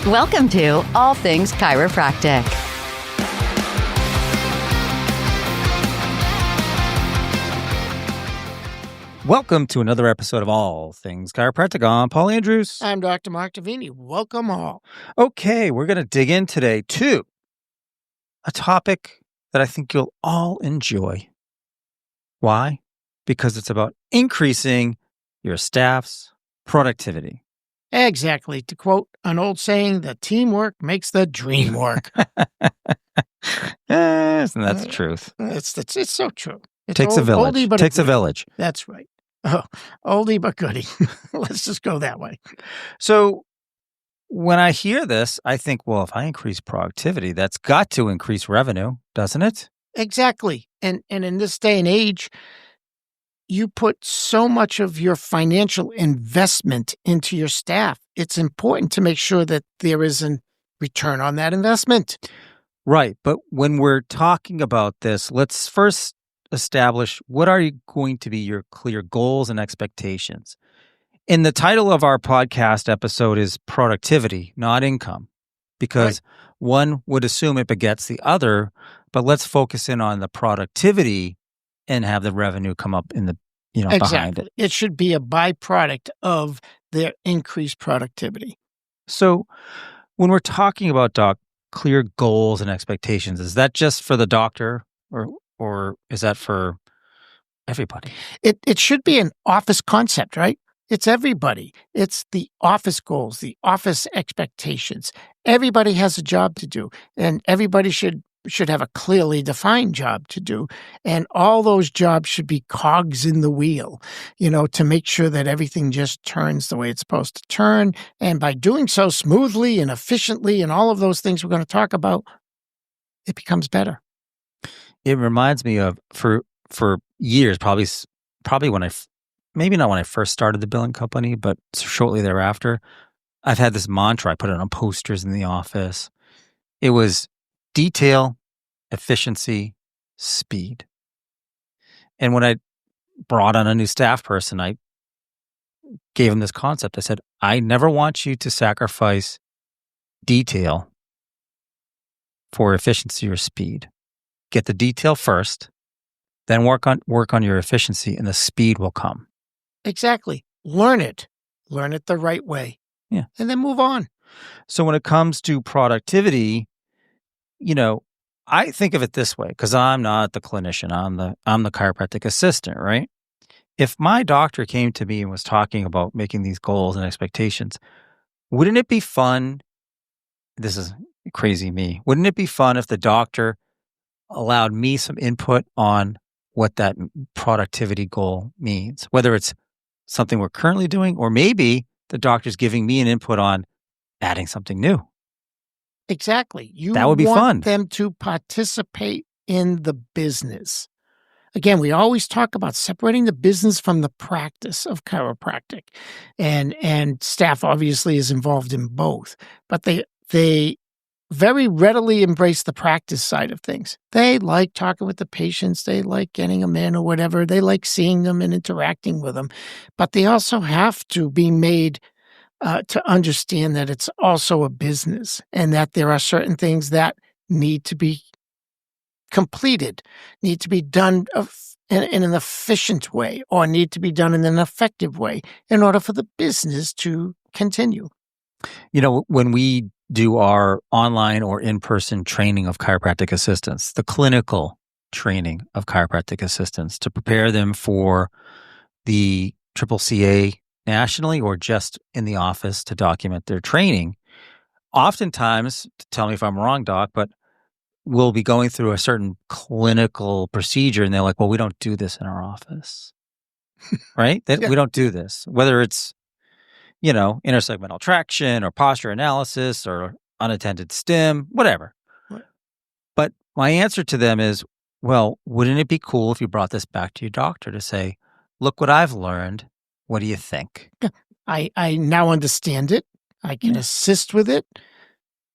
Welcome to All Things Chiropractic. Welcome to another episode of All Things Chiropractic. I'm Paul Andrews. I'm Dr. Mark Davini. Welcome all. Okay, we're going to dig in today to a topic that I think you'll all enjoy. Why? Because it's about increasing your staff's productivity. Exactly. To quote an old saying, the teamwork makes the dream work. Yes, and that's the truth. It's so true. It's Takes a village. oldie but Takes a goodie. village. That's right. Oh, oldie but goodie. Let's just go that way. So when I hear this, I think, well, if I increase productivity, that's got to increase revenue, doesn't it? Exactly. And in this day and age, you put so much of your financial investment into your staff. It's important to make sure that there is a return on that investment. Right. But when we're talking about this, let's first establish what are going to be your clear goals and expectations. And the title of our podcast episode is productivity, not income, because one would assume it begets the other, but let's focus in on the productivity and have the revenue come up in the, behind it. It should be a byproduct of their increased productivity. So when we're talking about clear goals and expectations, is that just for the doctor or is that for everybody? It should be an office concept, right? It's everybody. It's the office goals, the office expectations. Everybody has a job to do, and everybody should have a clearly defined job to do. And all those jobs should be cogs in the wheel, to make sure that everything just turns the way it's supposed to turn. And by doing so smoothly and efficiently and all of those things we're going to talk about, it becomes better. It reminds me of for years, probably when maybe not when I first started the billing company, but shortly thereafter, I've had this mantra. I put it on posters in the office. It was detail, efficiency, speed. And when I brought on a new staff person, I gave him this concept. I said, I never want you to sacrifice detail for efficiency or speed. Get the detail first, then work on your efficiency, and the speed will come. Exactly. Learn it the right way. Yeah. And then move on. So when it comes to productivity, I think of it this way, because I'm not the clinician. I'm the chiropractic assistant, right? If my doctor came to me and was talking about making these goals and expectations, wouldn't it be fun? This is crazy me. Wouldn't it be fun if the doctor allowed me some input on what that productivity goal means, whether it's something we're currently doing, or maybe the doctor's giving me an input on adding something new. Exactly. That would be fun. Want them to participate in the business. Again, we always talk about separating the business from the practice of chiropractic. And staff obviously is involved in both, but they very readily embrace the practice side of things. They like talking with the patients. They like getting them in or whatever. They like seeing them and interacting with them. But they also have to be made to understand that it's also a business and that there are certain things that need to be completed, need to be done in an efficient way, or need to be done in an effective way in order for the business to continue. When we do our online or in-person training of chiropractic assistants, the clinical training of chiropractic assistants to prepare them for the CCCA nationally or just in the office to document their training, oftentimes, tell me if I'm wrong, Doc, but we'll be going through a certain clinical procedure and they're like, well, we don't do this in our office, right? Yeah. We don't do this, whether it's intersegmental traction or posture analysis or unattended stim, whatever. Right. But my answer to them is, well, wouldn't it be cool if you brought this back to your doctor to say, look what I've learned. What do you think? I now understand it. I can assist with it.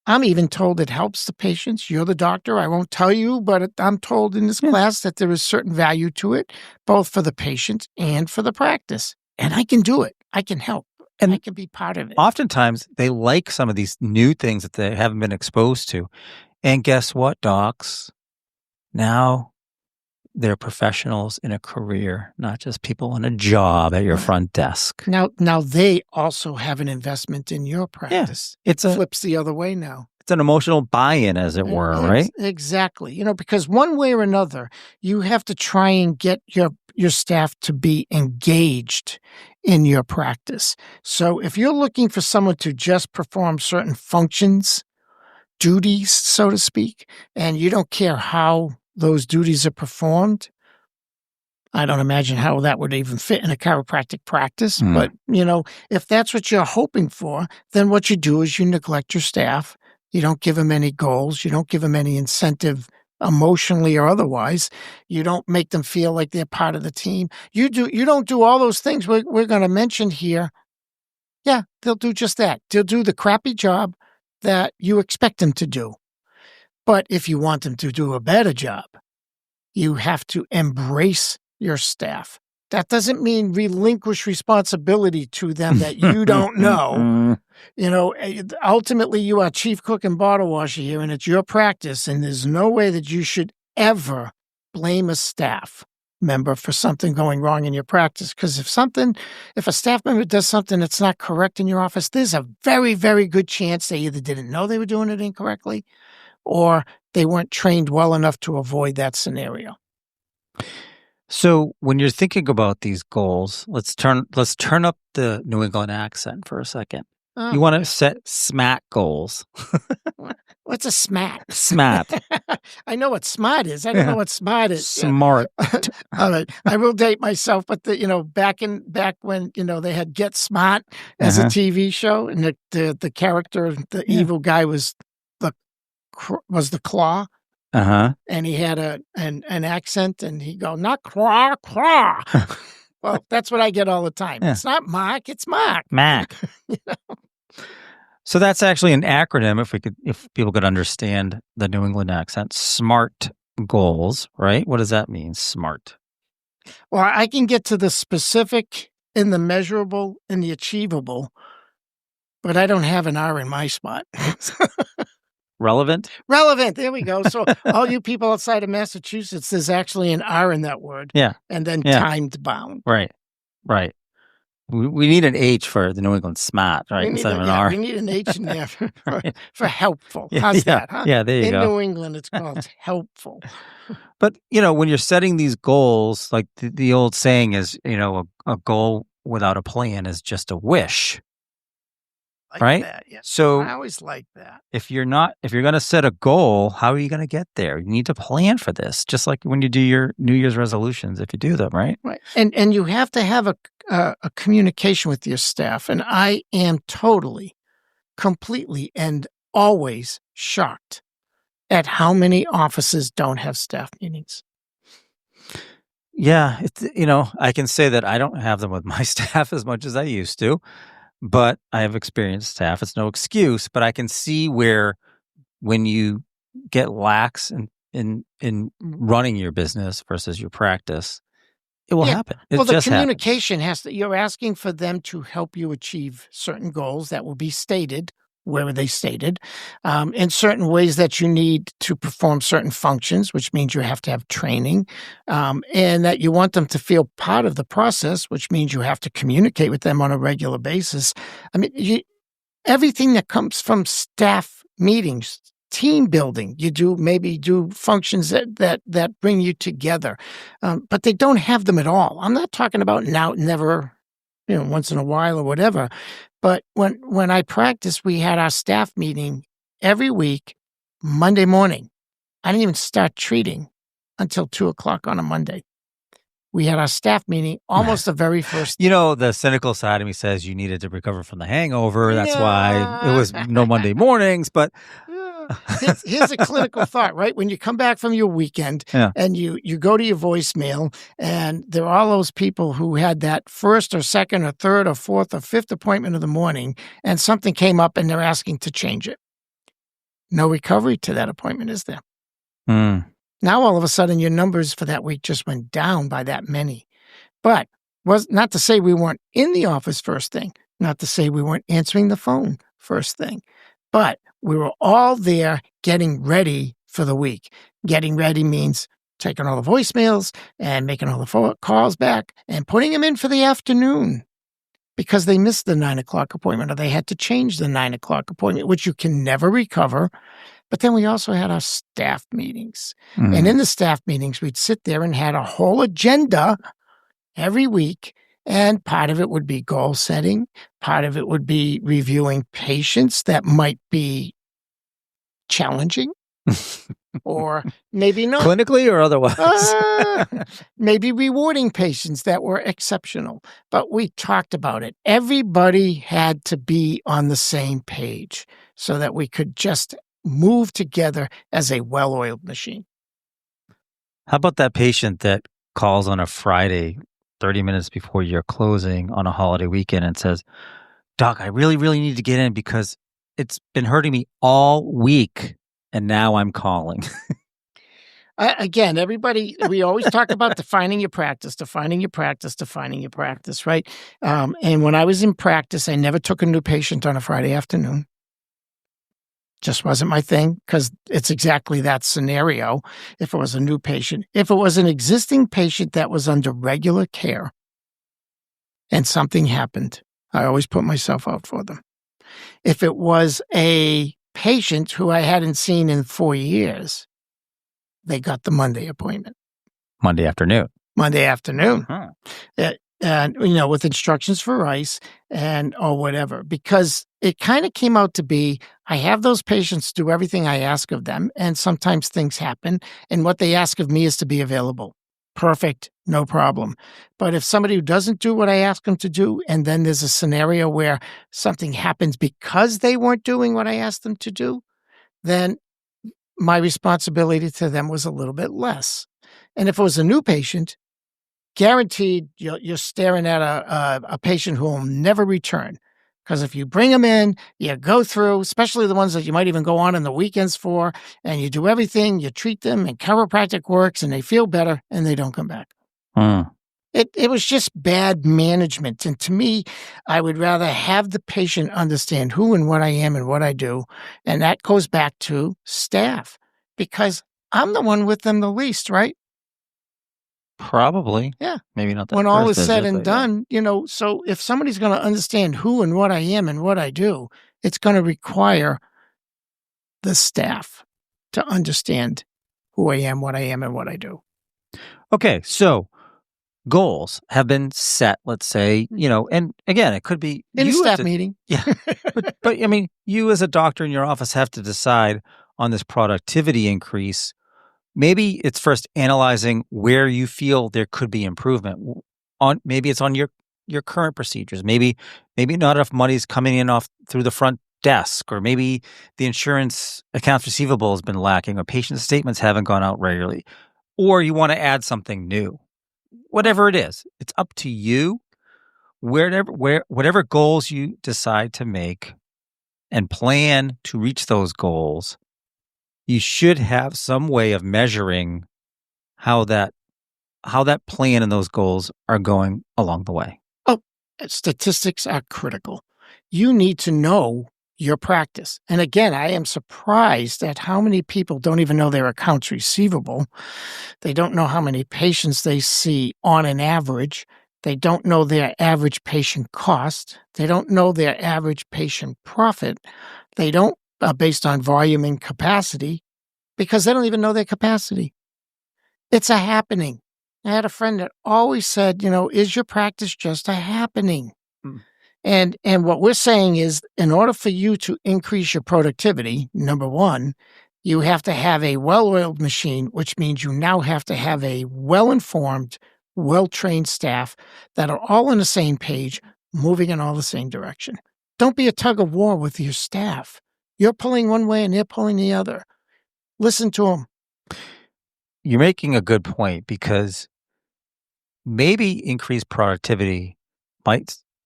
I'm even told it helps the patients. You're the doctor. I won't tell you, but I'm told in this class that there is certain value to it, both for the patient and for the practice. And I can do it. I can help. And And I can be part of it. oftentimes they like some of these new things that they haven't been exposed to. And guess what, docs? Now they're professionals in a career, not just people in a job at your front desk. Now they also have an investment in your practice. It's It flips the other way now. It's an emotional buy-in, as it were, right? Exactly. Because one way or another, you have to try and get your staff to be engaged in your practice. So if you're looking for someone to just perform certain functions, duties, so to speak, and you don't care how those duties are performed, I don't imagine how that would even fit in a chiropractic practice. But, if that's what you're hoping for, then what you do is you neglect your staff. You don't give them any goals. You don't give them any incentive emotionally or otherwise. You don't make them feel like they're part of the team. You don't do all those things we're going to mention here. Yeah, they'll do just that. They'll do the crappy job that you expect them to do. But if you want them to do a better job, you have to embrace your staff. That doesn't mean relinquish responsibility to them that you don't know. Ultimately, you are chief cook and bottle washer here, and it's your practice, and there's no way that you should ever blame a staff member for something going wrong in your practice. Because if a staff member does something that's not correct in your office, there's a very, very good chance they either didn't know they were doing it incorrectly or they weren't trained well enough to avoid that scenario. So when you're thinking about these goals, let's turn up the New England accent for a second. You want to set SMAT goals. What's a SMAT? SMAT. I know what SMART is. I don't know what SMART is. Smart. All right. I will date myself, but back when they had Get Smart as a TV show, and the character, the evil guy was the Claw. And he had an accent, and he'd go, not claw, claw. Well, that's what I get all the time. Yeah. It's not Mark, it's Mark. Mac. So that's actually an acronym. If people could understand the New England accent, SMART goals, right? What does that mean? SMART. Well, I can get to the specific and the measurable and the achievable, but I don't have an R in my spot. Relevant? Relevant. There we go. So all you people outside of Massachusetts, there's actually an R in that word. Yeah. And then timed bound. Right. We need an H for the New England SMAT, right? Instead of an R. We need an H in there for helpful. How's that, huh? Yeah, there you go. In New England, it's called helpful. But, when you're setting these goals, like the old saying is, a goal without a plan is just a wish. Right? That, yeah. So I always like that. If you're going to set a goal, how are you going to get there? You need to plan for this, just like when you do your New Year's resolutions, if you do them, right? Right. And you have to have a communication with your staff. And I am totally, completely, and always shocked at how many offices don't have staff meetings. Yeah. I can say that I don't have them with my staff as much as I used to. But I have experienced staff. It's no excuse, but I can see where when you get lax in running your business versus your practice, it will happen. The communication you're asking for them to help you achieve certain goals that will be stated, where they stated, in certain ways that you need to perform certain functions, which means you have to have training, and that you want them to feel part of the process, which means you have to communicate with them on a regular basis. I mean, everything that comes from staff meetings, team building, maybe do functions that bring you together, but they don't have them at all. I'm not talking about now, never, once in a while or whatever. But when I practiced, we had our staff meeting every week, Monday morning. I didn't even start treating until 2:00 on a Monday. We had our staff meeting almost the very first day. The cynical side of me says you needed to recover from the hangover. That's why it was no Monday mornings. But here's a clinical thought, right? When you come back from your weekend and you go to your voicemail, and there are all those people who had that first or second or third or fourth or fifth appointment of the morning, and something came up and they're asking to change it. No recovery to that appointment, is there? Now, all of a sudden, your numbers for that week just went down by that many. But was not to say we weren't in the office first thing, Not to say we weren't answering the phone first thing, but we were all there getting ready for the week. Getting ready means taking all the voicemails and making all the calls back and putting them in for the afternoon because they missed the 9:00 appointment or they had to change the 9:00 appointment, which you can never recover. But then we also had our staff meetings. And in the staff meetings, we'd sit there and had a whole agenda every week. And part of it would be goal setting. Part of it would be reviewing patients that might be challenging or maybe not. Clinically or otherwise? Maybe rewarding patients that were exceptional. But we talked about it. Everybody had to be on the same page so that we could just move together as a well-oiled machine. How about that patient that calls on a Friday, 30 minutes before you're closing on a holiday weekend and says, "Doc, I really, really need to get in because it's been hurting me all week and now I'm calling." Again, everybody, we always talk about defining your practice, right? And when I was in practice, I never took a new patient on a Friday afternoon. Just wasn't my thing because it's exactly that scenario. If it was a new patient, if it was an existing patient that was under regular care and something happened, I always put myself out for them. If it was a patient who I hadn't seen in 4 years, they got the Monday appointment. Monday afternoon. And, with instructions for ice or whatever, because it kind of came out to be, I have those patients do everything I ask of them, and sometimes things happen, and what they ask of me is to be available. Perfect, no problem. But if somebody who doesn't do what I ask them to do, and then there's a scenario where something happens because they weren't doing what I asked them to do, then my responsibility to them was a little bit less. And if it was a new patient, guaranteed you're staring at a patient who will never return. Because if you bring them in, you go through, especially the ones that you might even go on the weekends for, and you do everything, you treat them, and chiropractic works, and they feel better, and they don't come back. It was just bad management. And to me, I would rather have the patient understand who and what I am and what I do. And that goes back to staff, because I'm the one with them the least, right? Probably. Yeah. Maybe not that when first all is visit, said and but yeah. done, so if somebody's going to understand who and what I am and what I do, it's going to require the staff to understand who I am, what I am, and what I do. Okay, so goals have been set, let's say, and again, it could be In a you as staff meeting. Yeah. But I mean, you as a doctor in your office have to decide on this productivity increase. Maybe it's first analyzing where you feel there could be improvement. Maybe it's on your current procedures. Maybe not enough money's coming in through the front desk, or maybe the insurance accounts receivable has been lacking, or patient statements haven't gone out regularly, or you want to add something new. Whatever it is, it's up to you. Whatever goals you decide to make and plan to reach those goals, you should have some way of measuring how that plan and those goals are going along the way. Oh, statistics are critical. You need to know your practice. And again, I am surprised at how many people don't even know their accounts receivable. They don't know how many patients they see on an average. They don't know their average patient cost. They don't know their average patient profit. They don't, based on volume and capacity, because they don't even know their capacity. It's a happening. I had a friend that always said, is your practice just a happening? And what we're saying is, in order for you to increase your productivity, number one, you have to have a well-oiled machine, which means you now have to have a well-informed, well-trained staff that are all on the same page, moving in all the same direction. Don't be a tug of war with your staff. You're pulling one way and they're pulling the other. Listen to them. You're making a good point, because maybe increased productivity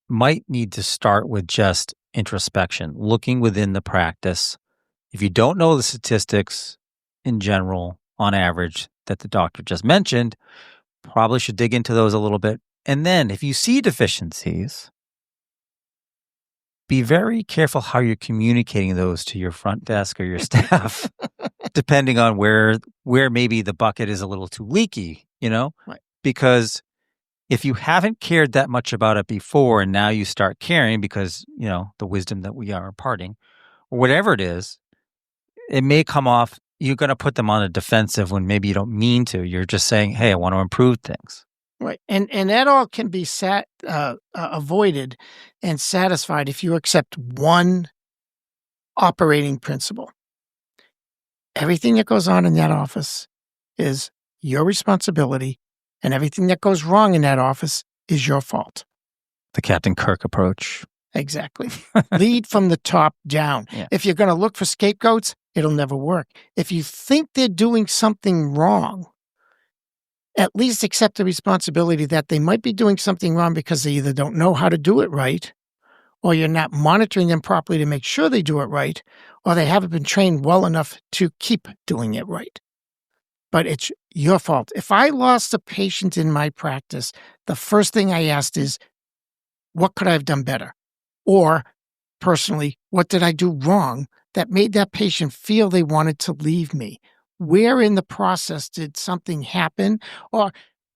might need to start with just introspection, looking within the practice. If you don't know the statistics in general, on average, that the doctor just mentioned, probably should dig into those a little bit. And then if you see deficiencies, be very careful how you're communicating those to your front desk or your staff, depending on where maybe the bucket is a little too leaky, Right. Because if you haven't cared that much about it before and now you start caring because, the wisdom that we are imparting, or whatever it is, it may come off, you're going to put them on a defensive when maybe you don't mean to. You're just saying, hey, I want to improve things. Right. And that all can be avoided and satisfied if you accept one operating principle. Everything that goes on in that office is your responsibility, and everything that goes wrong in that office is your fault. The Captain Kirk approach. Exactly. Lead from the top down. Yeah. If you're going to look for scapegoats, it'll never work. If you think they're doing something wrong, at least accept the responsibility that they might be doing something wrong because they either don't know how to do it right, or you're not monitoring them properly to make sure they do it right, or they haven't been trained well enough to keep doing it right. But it's your fault. If I lost a patient in my practice, the first thing I asked is, what could I have done better? Or, personally, what did I do wrong that made that patient feel they wanted to leave me? Where in the process did something happen? Or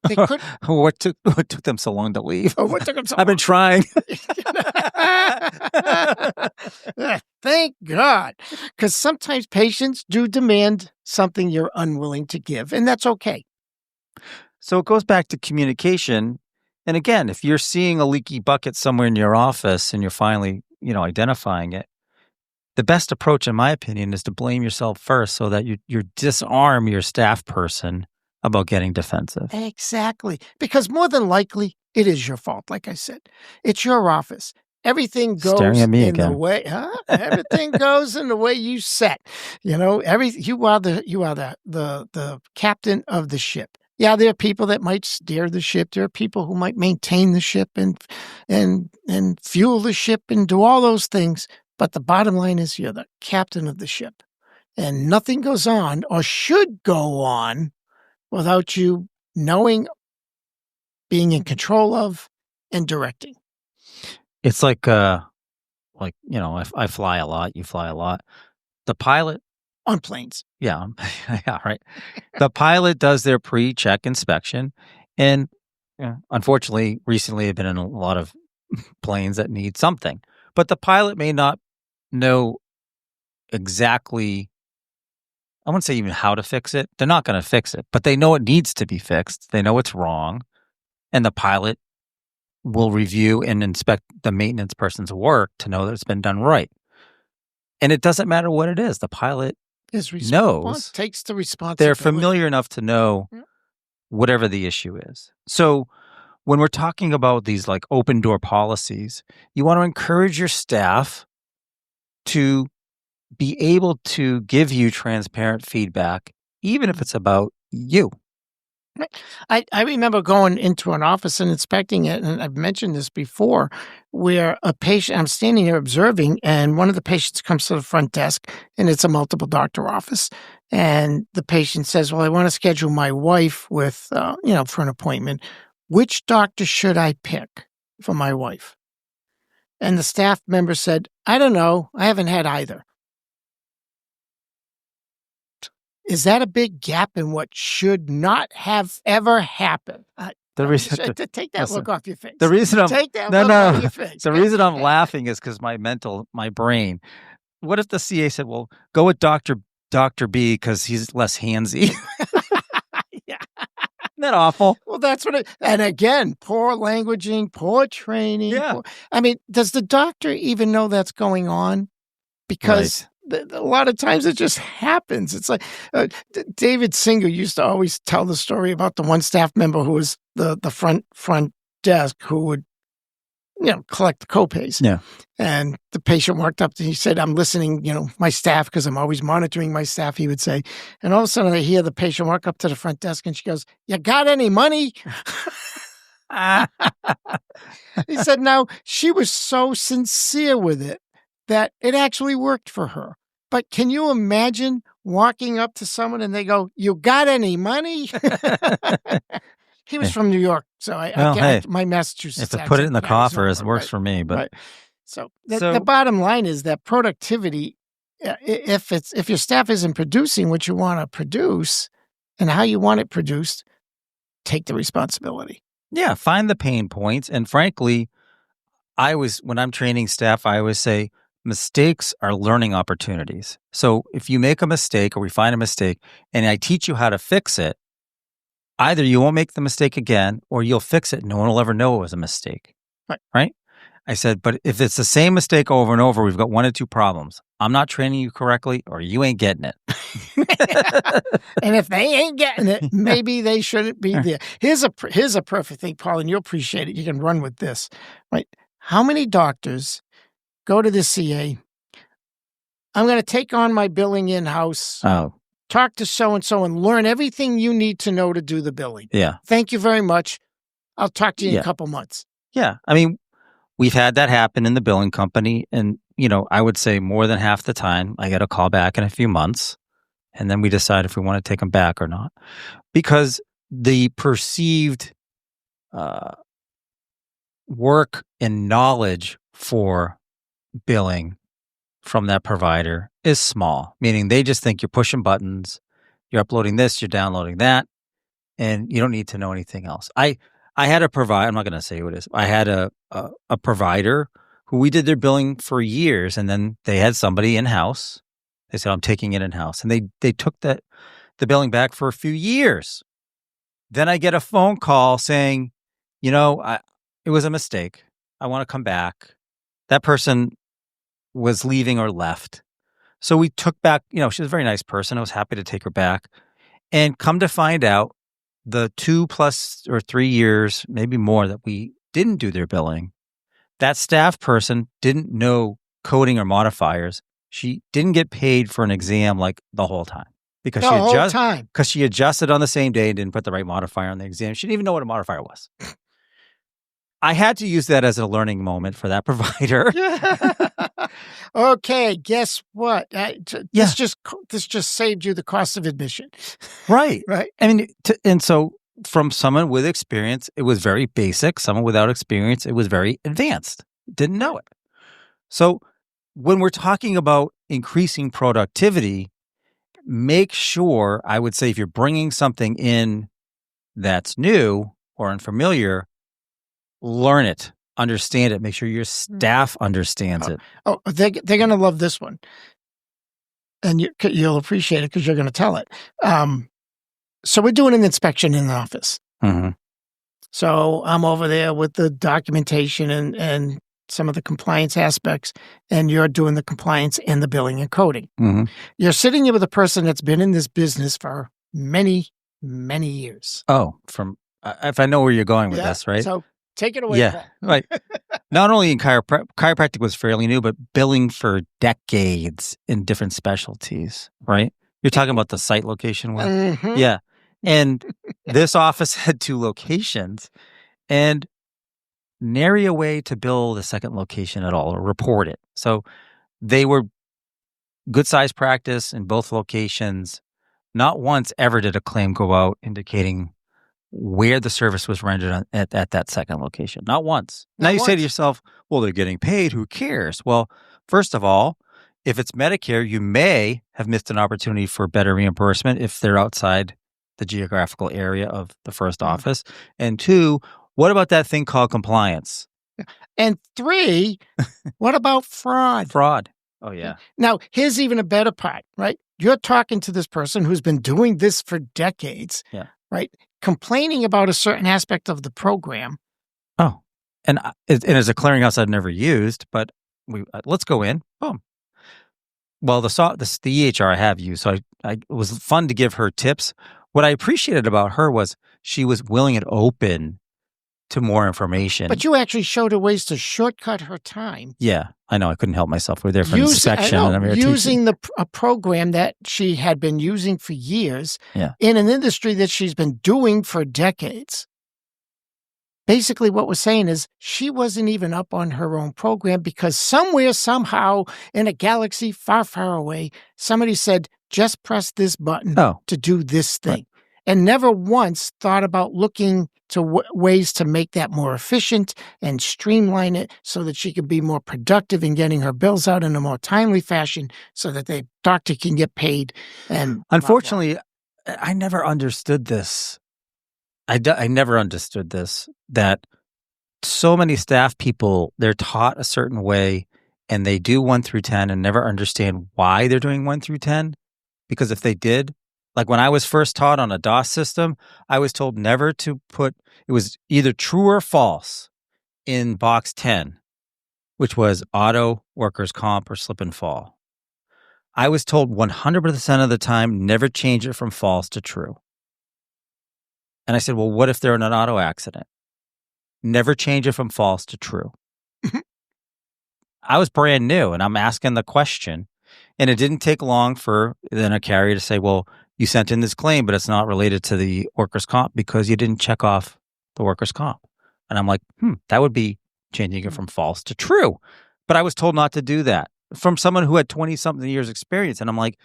they could. What took them so long to leave? Or what took them so I've been trying. Thank God. Because sometimes patients do demand something you're unwilling to give, and that's okay. So it goes back to communication. And again, if you're seeing a leaky bucket somewhere in your office and you're finally, identifying it, the best approach, in my opinion, is to blame yourself first so that you disarm your staff person about getting defensive. Exactly. Because more than likely, it is your fault, like I said. It's your office. Everything goes Staring at me in again. the way. Everything goes in the way you set. You are the captain of the ship. Yeah, there are people that might steer the ship. There are people who might maintain the ship and fuel the ship and do all those things. But the bottom line is you're the captain of the ship. And nothing goes on or should go on without you knowing, being in control of, and directing. It's like, I fly a lot. You fly a lot. The pilot. On planes. Yeah. Yeah, right. The pilot does their pre-check inspection. And unfortunately, recently I've been in a lot of planes that need something. But the pilot may not know exactly, I wouldn't say even how to fix it. They're not going to fix it. But they know it needs to be fixed. They know it's wrong. And the pilot will review and inspect the maintenance person's work to know that it's been done right. And it doesn't matter what it is. The pilot knows. Takes the responsibility. They're familiar enough to know whatever the issue is. So when we're talking about these like open door policies, you want to encourage your staff to be able to give you transparent feedback, even if it's about you. I remember going into an office and inspecting it, and I've mentioned this before, where a patient, I'm standing there observing, and one of the patients comes to the front desk, and it's a multiple doctor office. And the patient says, well, I want to schedule my wife with, for an appointment. Which doctor should I pick for my wife? And the staff member said, I don't know. I haven't had either. Is that a big gap in what should not have ever happened? Take that look off your face. The reason I'm take that look off your face. The reason I'm laughing is because my brain. What if the CA said, "Well, go with Doctor B because he's less handsy." Yeah. Isn't that awful? Well, that's what and again, poor languaging, poor training. Yeah. Does the doctor even know that's going on? Because a lot of times it just happens. It's like David Singer used to always tell the story about the one staff member who was the front desk who would, collect the copays. Yeah. And the patient walked up and he said, I'm listening, my staff, because I'm always monitoring my staff, he would say. And all of a sudden I hear the patient walk up to the front desk and she goes, you got any money? He said, no, she was so sincere with it that it actually worked for her. But can you imagine walking up to someone and they go, you got any money? He was from New York, so I get my Massachusetts If I put it in the coffer, it works for me. But So the bottom line is that productivity, if your staff isn't producing what you want to produce and how you want it produced, take the responsibility. Yeah, find the pain points. And frankly, when I'm training staff, I always say mistakes are learning opportunities. So if you make a mistake or we find a mistake and I teach you how to fix it, either you won't make the mistake again or you'll fix it. No one will ever know it was a mistake. Right? I said, but if it's the same mistake over and over, we've got one or two problems. I'm not training you correctly or you ain't getting it. And if they ain't getting it, maybe they shouldn't be there. Here's a perfect thing, Paul, and you'll appreciate it. You can run with this, right? How many doctors go to the CA? I'm going to take on my billing in-house. Oh. Talk to so-and-so and learn everything you need to know to do the billing. Yeah. Thank you very much. I'll talk to you in a couple months. Yeah. I mean, we've had that happen in the billing company. And, I would say more than half the time I get a call back in a few months. And then we decide if we want to take them back or not. Because the perceived work and knowledge for billing from that provider is small, meaning they just think you're pushing buttons, you're uploading this, you're downloading that, and you don't need to know anything else. I had a provider, I'm not going to say who it is. I had a provider who we did their billing for years, and then they had somebody in-house. They said, I'm taking it in-house. And they took the billing back for a few years. Then I get a phone call saying, it was a mistake. I want to come back. That person was leaving or left. So we took back, she was a very nice person. I was happy to take her back. And come to find out, the 2+ or 3 years, maybe more, that we didn't do their billing, that staff person didn't know coding or modifiers. She didn't get paid for an exam like the whole time because she adjusted on the same day and didn't put the right modifier on the exam. She didn't even know what a modifier was. I had to use that as a learning moment for that provider. Okay, guess what? This just saved you the cost of admission. Right. Right. I mean, and so from someone with experience, it was very basic. Someone without experience, it was very advanced. Didn't know it. So when we're talking about increasing productivity, make sure, I would say, if you're bringing something in that's new or unfamiliar, learn it, understand it, make sure your staff understands it. Oh, they're going to love this one. And you'll appreciate it because you're going to tell it. So we're doing an inspection in the office. Mm-hmm. So I'm over there with the documentation and some of the compliance aspects, and you're doing the compliance and the billing and coding. Mm-hmm. You're sitting here with a person that's been in this business for many, many years. Oh, if I know where you're going with this, right? So take it away. Yeah, Paul. right. Not only in chiropractic was fairly new, but billing for decades in different specialties, right? You're talking about the site location one? Mm-hmm. Yeah. And this office had 2 locations, and nary a way to bill the second location at all or report it. So they were good size practice in both locations. Not once ever did a claim go out indicating where the service was rendered at that second location. Not once. Now you say to yourself, well, they're getting paid. Who cares? Well, first of all, if it's Medicare, you may have missed an opportunity for better reimbursement if they're outside the geographical area of the first office. And 2, what about that thing called compliance? And 3, what about fraud? Fraud. Oh, yeah. Now, here's even a better part, right? You're talking to this person who's been doing this for decades, right? Complaining about a certain aspect of the program. Oh, and as a clearinghouse I've never used, but let's go in. Boom. Well, the EHR I have used, so it was fun to give her tips. What I appreciated about her was she was willing and open to more information. But you actually showed her ways to shortcut her time. Yeah, I know. I couldn't help myself. We were there for an inspection. And I'm here using a program that she had been using for years in an industry that she's been doing for decades. Basically, what we're saying is she wasn't even up on her own program because somewhere, somehow, in a galaxy far, far away, somebody said, just press this button to do this thing. Right. and never once thought about looking to ways to make that more efficient and streamline it so that she could be more productive in getting her bills out in a more timely fashion so that the doctor can get paid. And Unfortunately, I never understood this. I never understood this, that so many staff people, they're taught a certain way and they do 1 through 10 and never understand why they're doing 1 through 10. Because if they did, like when I was first taught on a DOS system, I was told never to put, it was either true or false in box 10, which was auto, workers' comp, or slip and fall. I was told 100% of the time, never change it from false to true. And I said, well, what if they're in an auto accident? Never change it from false to true. I was brand new and I'm asking the question, and it didn't take long for then a carrier to say, well, you sent in this claim, but it's not related to the workers' comp because you didn't check off the workers' comp. And I'm like, that would be changing it from false to true. But I was told not to do that from someone who had 20-something years experience. And I'm like,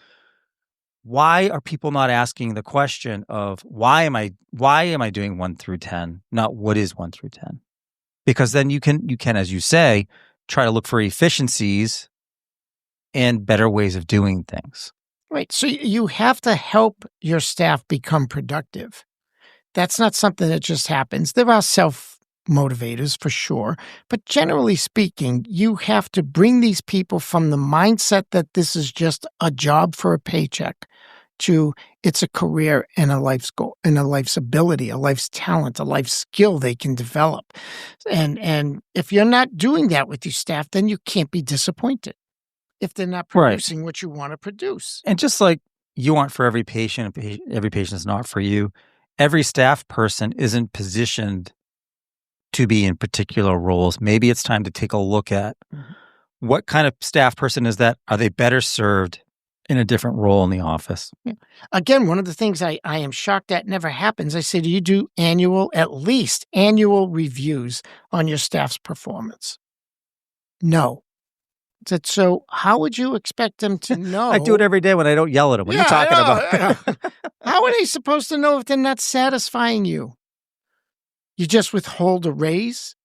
why are people not asking the question of why am I doing 1 through 10, not what is 1 through 10? Because then you can, as you say, try to look for efficiencies and better ways of doing things. Right. So you have to help your staff become productive. That's not something that just happens. There are self-motivators for sure. But generally speaking, you have to bring these people from the mindset that this is just a job for a paycheck to it's a career and a life's goal and a life's ability, a life's talent, a life's skill they can develop. And if you're not doing that with your staff, then you can't be disappointed if they're not producing what you want to produce. And just like you aren't for every patient, every patient is not for you, every staff person isn't positioned to be in particular roles. Maybe it's time to take a look at what kind of staff person is that? Are they better served in a different role in the office? Yeah. Again, one of the things I am shocked that never happens, I say, do you do at least annual reviews on your staff's performance? No. So how would you expect them to know? I do it every day when I don't yell at them. What are you talking about? How are they supposed to know if they're not satisfying you? You just withhold a raise,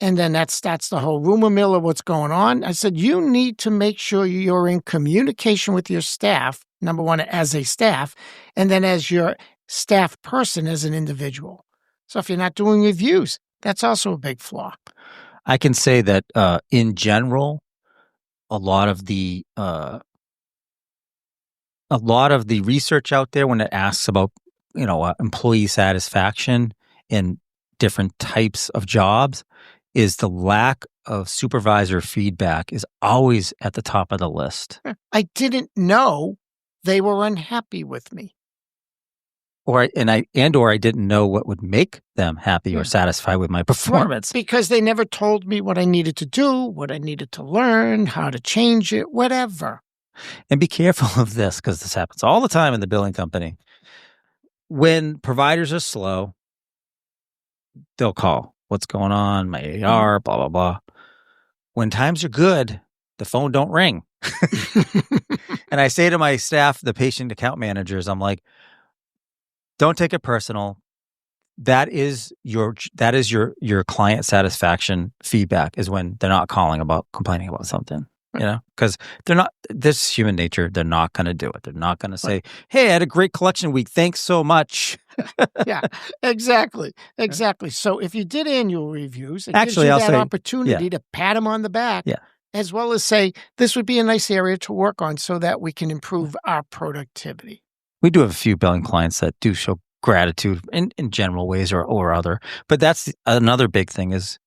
and then that starts the whole rumor mill of what's going on. I said, you need to make sure you're in communication with your staff, number one, as a staff, and then as your staff person, as an individual. So if you're not doing reviews, that's also a big flaw. I can say that in general, a lot of the research out there when it asks about, employee satisfaction in different types of jobs is the lack of supervisor feedback is always at the top of the list. I didn't know they were unhappy with me. Or I didn't know what would make them happy or satisfied with my performance. Right, because they never told me what I needed to do, what I needed to learn, how to change it, whatever. And be careful of this because this happens all the time in the billing company. When providers are slow, they'll call. What's going on? My AR, blah, blah, blah. When times are good, the phone don't ring. And I say to my staff, the patient account managers, I'm like, don't take it personal. That is your client satisfaction feedback is when they're not complaining about something, because they're not, this is human nature. They're not going to do it. They're not going to say, hey, I had a great collection week. Thanks so much. Yeah, exactly. So if you did annual reviews, it Actually, gives you I'll that say, opportunity to pat them on the back, as well as say, this would be a nice area to work on so that we can improve our productivity. We do have a few billing clients that do show gratitude in general ways or other. But that's another big thing is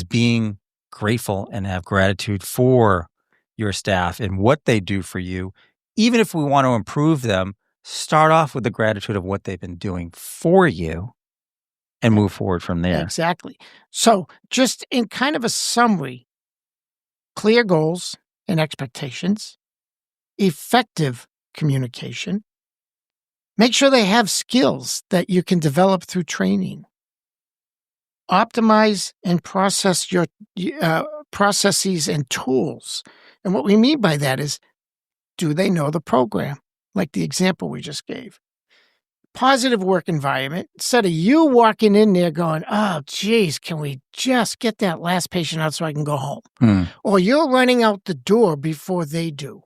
being grateful and have gratitude for your staff and what they do for you. Even if we want to improve them, start off with the gratitude of what they've been doing for you and move forward from there. Exactly. So just in kind of a summary, clear goals and expectations, effective communication, make sure they have skills that you can develop through training. Optimize and process your processes and tools. And what we mean by that is, do they know the program? Like the example we just gave. positive work environment, instead of you walking in there going, oh, geez, can we just get that last patient out so I can go home? Or you're running out the door before they do.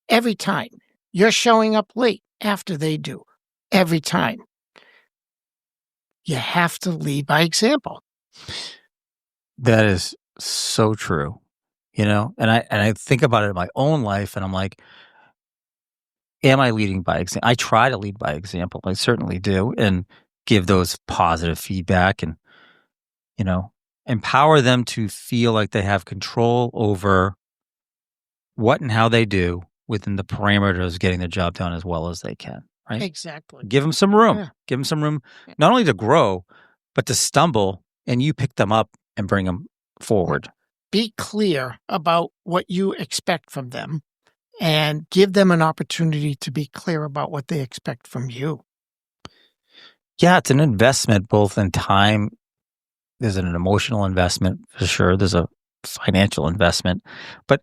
Every time. You're showing up late after they do. Every time. You have to lead by example. That is so true. And I think about it in my own life, and I'm like, am I leading by example? I try to lead by example. I certainly do, and give those positive feedback and, empower them to feel like they have control over what and how they do within the parameters of getting the job done as well as they can, right? Exactly. Give them some room. Yeah. Give them some room, not only to grow, but to stumble, and you pick them up and bring them forward. Be clear about what you expect from them and give them an opportunity to be clear about what they expect from you. Yeah, it's an investment both in time. There's an emotional investment for sure. There's a financial investment. But,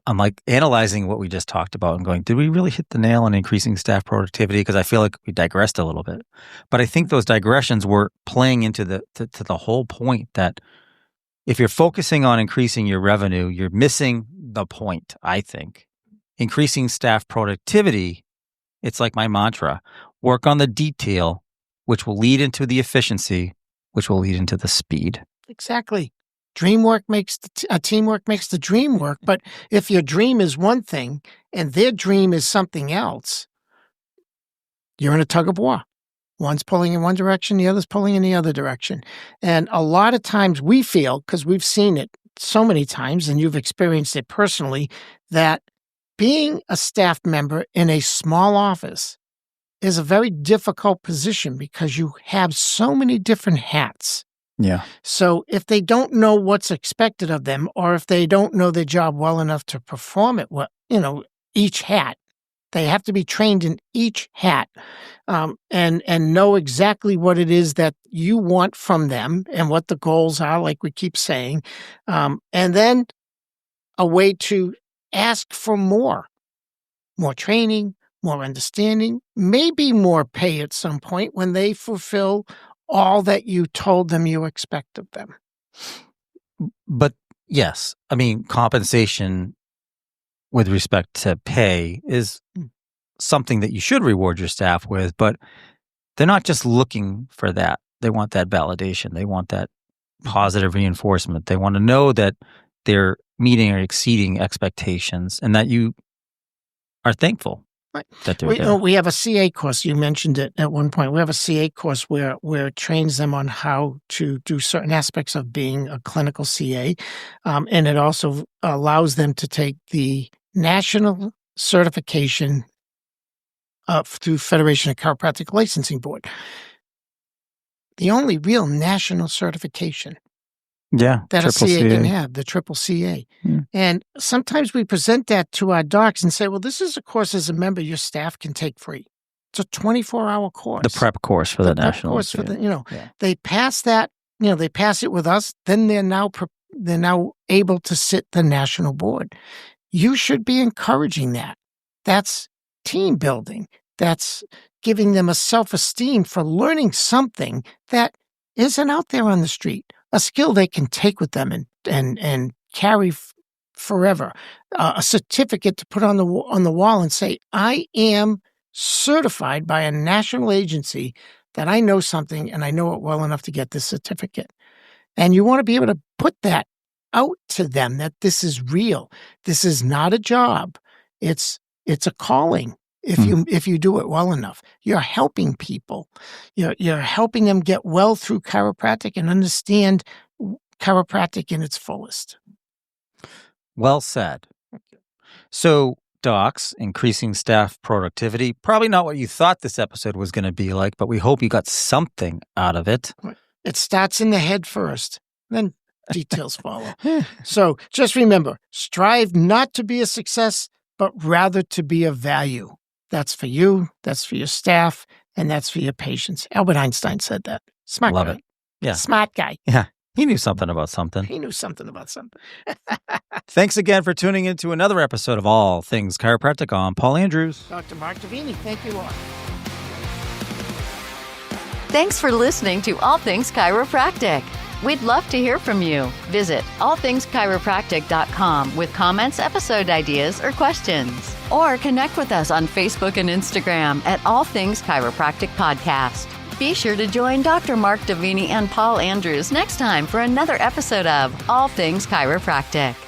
I'm like analyzing what we just talked about and going, did we really hit the nail on increasing staff productivity? Because I feel like we digressed a little bit. But I think those digressions were playing into to the whole point that if you're focusing on increasing your revenue, you're missing the point, I think. Increasing staff productivity, it's like my mantra, work on the detail, which will lead into the efficiency, which will lead into the speed. Exactly. Teamwork makes the dream work. But if your dream is one thing and their dream is something else, you're in a tug of war. One's pulling in one direction, the other's pulling in the other direction. And a lot of times we feel, because we've seen it so many times and you've experienced it personally, that being a staff member in a small office is a very difficult position because you have so many different hats. Yeah. So if they don't know what's expected of them, or if they don't know their job well enough to perform it, well, each hat, they have to be trained in each hat, and know exactly what it is that you want from them and what the goals are, like we keep saying, and then a way to ask for more training, more understanding, maybe more pay at some point when they fulfill all that you told them you expect of them. But yes, I mean, compensation with respect to pay is something that you should reward your staff with, but they're not just looking for that. They want that validation. They want that positive reinforcement. They want to know that they're meeting or exceeding expectations and that you are thankful. Right. That they're there. We have a CA course. You mentioned it at one point. We have a CA course where it trains them on how to do certain aspects of being a clinical CA. And it also allows them to take the national certification through Federation of Chiropractic Licensing Board. The only real national certification that a CA can have, the triple CA. And sometimes we present that to our docs and say, well, this is a course as a member your staff can take free. It's a 24-hour course. The prep course for the national course CA. They pass that, they pass it with us, then they're now able to sit the national board. You should be encouraging that. That's team building. That's giving them a self-esteem for learning something that isn't out there on the street. A skill they can take with them and carry forever. A certificate to put on the wall and say, I am certified by a national agency that I know something and I know it well enough to get this certificate. And you want to be able to put that out to them that this is real. This is not a job. It's a calling. If you do it well enough, you're helping people. You're helping them get well through chiropractic and understand chiropractic in its fullest. Well said. So, docs, increasing staff productivity, probably not what you thought this episode was going to be like, but we hope you got something out of it. It starts in the head first, then details follow. So just remember, strive not to be a success, but rather to be of value. That's for you, that's for your staff, and that's for your patients. Albert Einstein said that. Smart guy. Love it. Yeah. Smart guy. Yeah. He knew something about something. Thanks again for tuning in to another episode of All Things Chiropractic. I'm Paul Andrews. Dr. Mark Davini, thank you all. Thanks for listening to All Things Chiropractic. We'd love to hear from you. Visit allthingschiropractic.com with comments, episode ideas, or questions. Or connect with us on Facebook and Instagram at All Things Chiropractic Podcast. Be sure to join Dr. Mark Davini and Paul Andrews next time for another episode of All Things Chiropractic.